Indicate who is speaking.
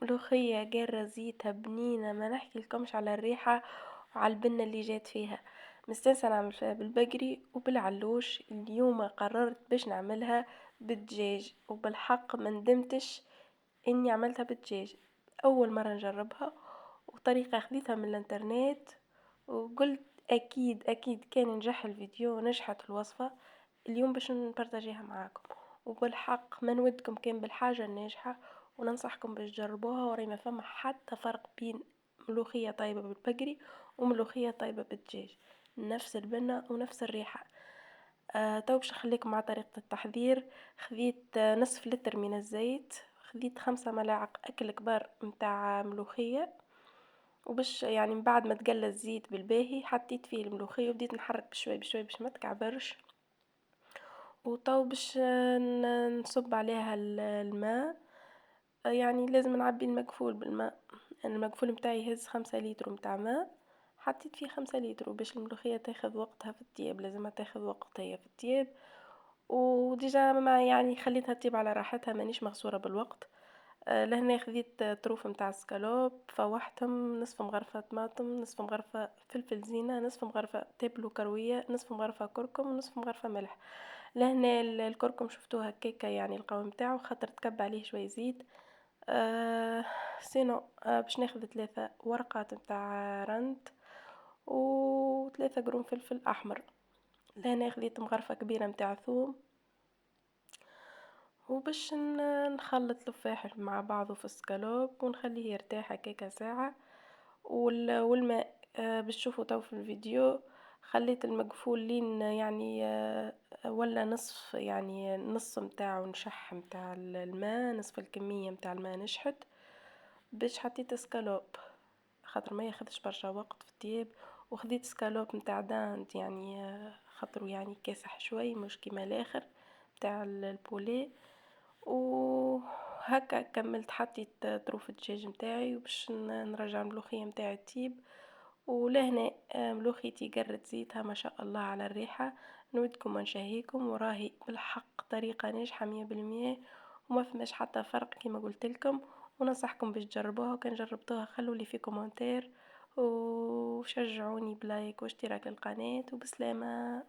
Speaker 1: ملوخية جارة زيتها بنينة، ما نحكي لكمش على الريحة وعلى البنة اللي جات فيها. مستنسة نعمل فيها بالبقري وبالعلوش. اليوم قررت باش نعملها بالدجاج، وبالحق ما ندمتش اني عملتها بالدجاج. اول مرة نجربها، وطريقة خذيتها من الانترنت، وقلت اكيد اكيد كان نجح الفيديو ونجحت الوصفة. اليوم باش نبارطاجيها معاكم، وبالحق ما نودكم كان بالحاجة الناجحة، وننصحكم باش تجربوها. وري ما فما حتى فرق بين ملوخية طيبة بالبقري وملوخية طيبة بالدجاج، نفس البنة ونفس الريحة. تو باش نخليكم مع طريقة التحضير. خذيت نصف لتر من الزيت، خذيت 5 ملاعق أكل كبار متاع ملوخية. وباش يعني من بعد ما تقلى الزيت بالباهي حطيت فيه الملوخية وبديت نحرك بشوي بشوي باش ما تكعبرش. وتو باش نصب عليها الماء. يعني لازم نعبي المقفول بالماء. أنا المقفول متاعي يهز 5 لتر متاع ماء، حطيت فيه 5 لتر. وباش الملوخية تاخذ وقتها في الطياب لازمها تاخذ وقتها هي في الطياب. وديجا ما يعني خليتها تطيب على راحتها، مانيش مغصورة بالوقت. لهنا خذيت طروف متاع سكالوب، فوحتهم نصف مغرفة طماطم، نصف مغرفة فلفل زينة، نصف مغرفة تابلو كروية، نصف مغرفة كركم، ونصف مغرفة ملح. لهنا الكركم شفتوها هكاكا يعني القوام متاعو خاطر تكب عليه شوي زيت. أه سينو باش ناخذ 3 ورقات متاع رند، و3 قرون فلفل احمر. لهنا خذيت مغرفة كبيرة متاع ثوم. وباش نخلط التفاح مع بعضه في السكالوب ونخليه يرتاح هكاكا ساعة. والماء باش تشوفوا تو في الفيديو. خليت المقفول لين يعني ولا نصف، يعني نص متاعه نشح متاع الماء، نصف الكمية متاع الماء نشحت. باش حطيت سكالوب خاطر ما ياخذش برشا وقت في الطياب. وخذيت سكالوب متاع داند يعني خاطرو يعني كاسح شوي مش كيما الاخر متاع البولي. وهكا كملت حطيت طروف الدجاج متاعي، وباش نرجع الملوخية متاعي تطيب. ولهنا ملوخيتي قرت زيتها ما شاء الله على الريحة. نودكم ونشهيكم، وراهي بالحق طريقة ناجحة 100%، وما فماش حتى فرق كما قلت لكم. وننصحكم باش تجربوها، وكان جربتوها خلولي في كومنتير، وشجعوني بلايك واشتراك القناة. وبسلامة.